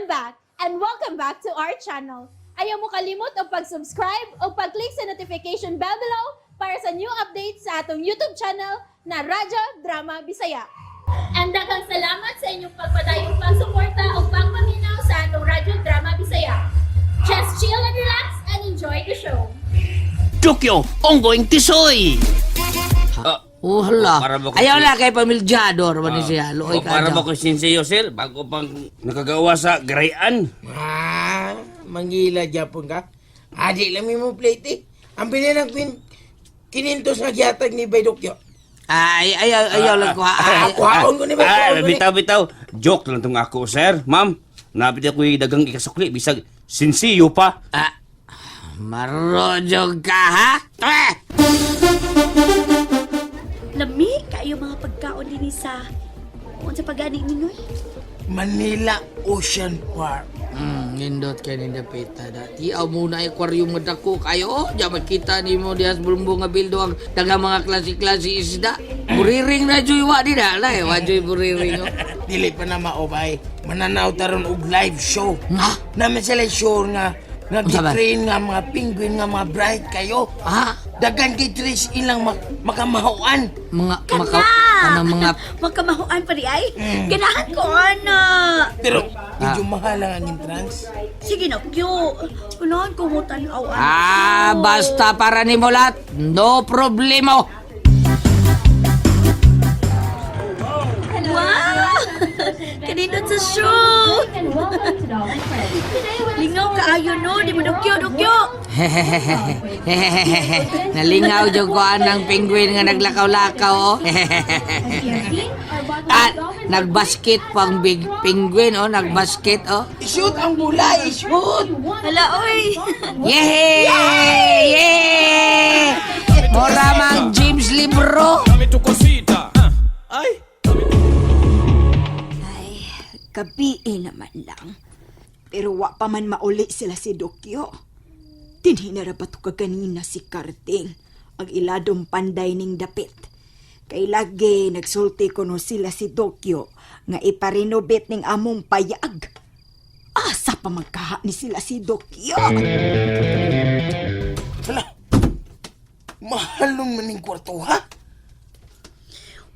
back and welcome back to our channel. Ayaw mo kalimot o pag-subscribe o pag-click sa notification bell below para sa new updates sa atong YouTube channel na Radyo Drama Bisaya. And daghang salamat sa inyong pagpadayong pagsuporta o pagpaminaw sa atong Radyo Drama Bisaya. Just chill and relax and enjoy the show. Tokyo, ongoing tisoy! Oh, hala. Para ba ko Ayaw si- na kay pamilyador ba ni siya? Luoy ka Para daw. ba ko sinseyo, sir? Bago pang nakagawa sa garayan. Manggila Japon ka. Adi lang mo plate eh. Ang pinilang kinintos nga gyatag ni Baydokyo. Ayaw lang ko. Kuhaon ko ni Baydokyo. Bitaw. Joke lang tong ako, sir. Ma'am, napit ako'y dagang ikasukli. Bisag sinseyo pa. Marojog ka, ha? Lami kayo mga pagkaon din sa sa pag-ani ninyo. Manila Ocean Park. Nindot kayo ni Dapita dati. Aw muna aquarium nga dako kayo. Diya makita ni mo diya sa bulumbo nga bildo ang daga mga klase-klase isda. Buriring na joy wa di na. Wajoy buriring. Dili pa na maobay. Mananaw taron og live show. Nga? Namin sila sure nga gitrain nga mga penguin nga mga bright kayo. Dagan kitris ilang makamahuan. Mga Magkamahuan pa di ay. Ganahan ko, ana. Pero medyo mahal ang entrance. Sige na, kyo. Ganahan ko mo tanawan. Basta para ni mo lahat. No problemo. Wow! Kanindot sa show! Lingaw ka ayo no, di mo dukyo. Nalingaw jud ko ang penguin nga naglakaw-lakaw oh. Nagbasket pang big penguin oh, nagbasket oh. Shoot ang bulay, shoot! Hala, oy! Yay! Mora mang James Libro. Dame tu cosita. Ay. Gabi naman lang. Pero wa pa man mauli sila si Dokyo. Tinhinara ba to kaganina si Karting, ang iladong panday ning dapit. Kay lagi nagsulti ko no sila si Dokyo nga iparenovate ning among payag. Asa pa magkaha ni sila si Dokyo? Hala, mahal nung maning kwarto ha?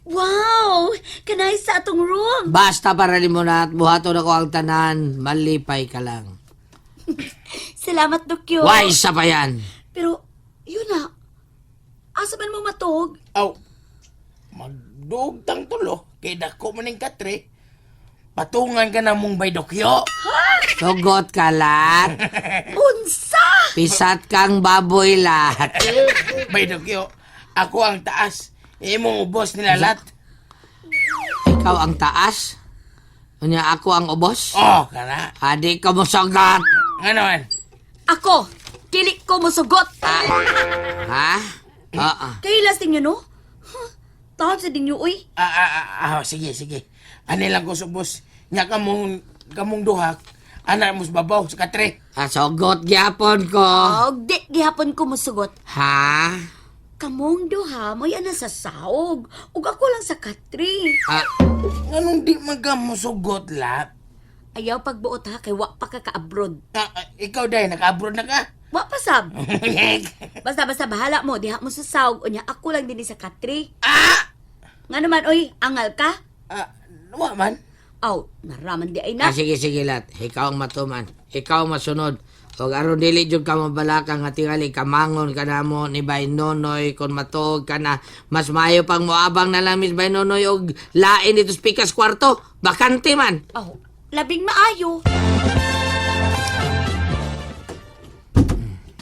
Wow! Kanay sa atong room! Basta para ni mo na at buhaton ako ang tanan, malipay ka lang. Salamat, Dokyo. Why isa pa yan? Pero, yun na. Asa man mo matog? Aw, magduog tang tulo, kay dako maning katre. Patungan ka na mong Baydokyo. Sugot ka lahat. Unsa! Pisat kang baboy lahat. Baydokyo, ako ang taas. Imong ubos nila lahat. Ikaw ang taas? Unya ako ang ubos? Oh, kana. Adik ka mo sagat. Ano man? Ako! Kilik ko mo sugot! Ha? Oo. Kailas din yun, no? Tahon sa dinyo, uy. Sige. Ano lang ko subos. Nya kamong duhak. Anak mo sa babaw sa katre. Sugot gyapon ko. Og di gihapon ko mo sugot. Ha? Kamong duha, mo yan na sa saog. Ug ako lang sa katri. Anong di magamo sugot lahat? Ayaw pagbuot ha, kay wa pa ka ka-abroad. Ikaw dahil naka-abroad na ka. Wa pa sab. Basta bahala mo, diha mo sa saog. Unya, ako lang din sa katri. Nga naman, oy, angal ka? Wa man. Aw, naraman di ay na. Sige lat. Ikaw ang matuman. Ikaw ang masunod. Huwag aron dili jud ka mabalaka nga tingali kamangon ka na mo ni Bay Nonoy kung matuog ka na. Mas mayo pang moabang na lang Miss Bay Nonoy og lain dito sa pikas kwarto. Bakante man. Aw, labing maayo.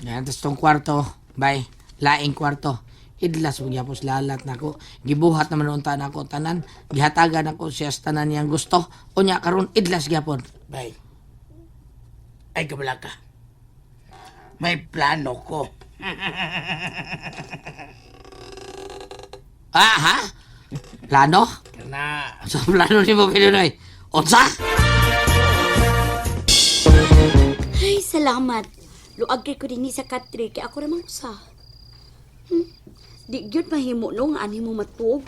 Yan, tapos tong kwarto, bay, laing kwarto. Idlas mo gyapos lalat nako. Gibuhat naman unta nako tanan. Gihatagan ako siya sa tanan niyang gusto. Unya karon idlas gyapon. Bay. Ay, kabala ka. May plano ko. Ha? Plano? Kana. Sa plano ni mo Pinoy. Unsa? Ay, salamat. Luag kay ko din sa katri, kay ako ramang usa. Di gyud mahimo no nga ani mo matug.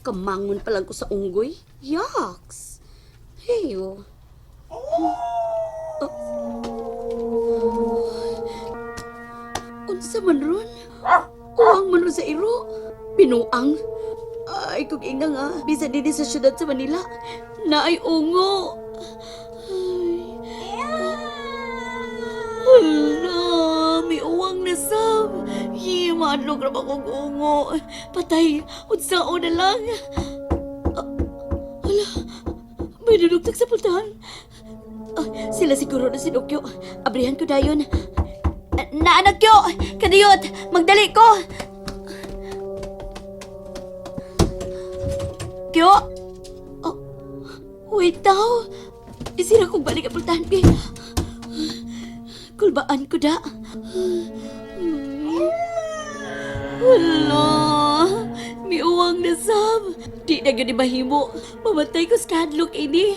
Kamangon pa lang ko sa unggoy. Yucks. Heyo. Oh, man ron? Uwang man ron sa iro. Binuang. Ay, kung ina nga, bisa din sa syudad sa Manila. Na ay ungo. Hala, may uwang na sab. Madlog na akong ungo. Patay, unsao na lang. Hala, may dudugtog sa pultahan. Sila siguro na si Dokyo. Abrihan ko dayon. Naanak kyo! Kadiyot! Magdali ko! Kyo? Oh, wait daw. Isira kong balik ang pultahan, Pi. Kulbaan ko da. Wala. May uwang na sab. Di na gani mahimo. Mamatay ko sa kadlok ini.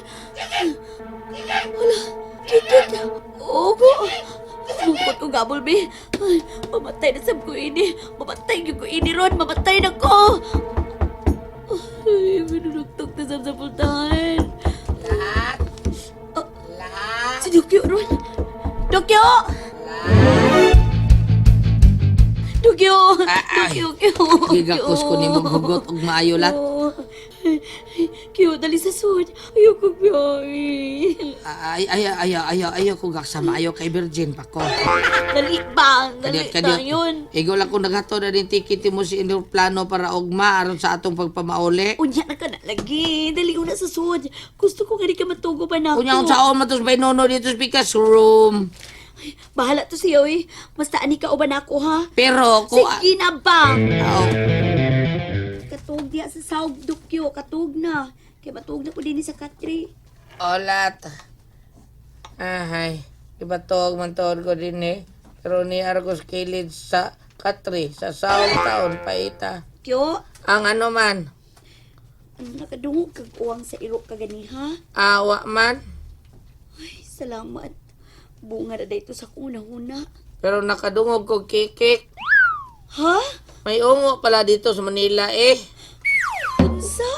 Wala. Kikit. Ogo. Bukod ko gabol, Bi. Ay, mamatay na sab ko ini. Mamatay ko ini, Ron. Mamatay na ko. Ay, minunugtog na sab sa pultahan. Lahat. Oh, Lahat. si Dokyo, Ron. Dokyo! Dokyo! Ay. Dokyo! Gigakos ko ni mong hugot og maayo lat. Kyo, dali sa sud. Ayoko biyay. Ayaw ko gaksama. Ayaw kay virgin pa ko. Dali ba? Dali Kadiyot, yun. Igo lang kung naghato na din tikiti mo si plano para ugma aron sa atong pagpamauli. Unya na ka na lagi. Dali una sa sud. Gusto ko nga di ka matugo pa na ako. Kunya kung saon matos by nono dito sa pikas room. Bahala to siya, oy. Basta ani ka uban ako, ha? Pero kung... Sige na ba? Oh, Katug diya sa saog, Dokyo. Katug na. Kaya matug na ko din sa katri. olat. Ahay. Ibatog man tuod ko din eh. Pero ni Argos kilid sa katri. Sa saong taon paita. Kyo, Ang ano man. nakadungog kag uwang sa iro kagani, ha? Awa man. Ay, salamat. Bunga na dito sa kuna-huna. Pero nakadungog ko kikik. Ha? May ungo pala dito sa Manila eh. Unsa?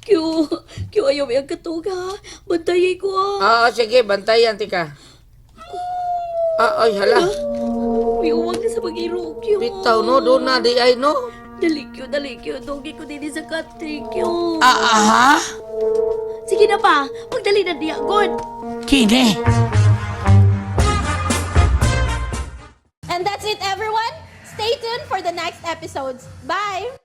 Kyo, ayaw may ang katug, ha? Bantayay ko, ha? Sige, bantayan tika. Ay, hala. May uwang na sa pag-iro, Kyo. Bitaw no, doon na di ay no. Dali, Kyo. Dogi ko din sa katri, Kyo. Ha? Sige na pa. Magdali na diya, God. Kini. And that's it, everyone. Stay tuned for the next episodes. Bye!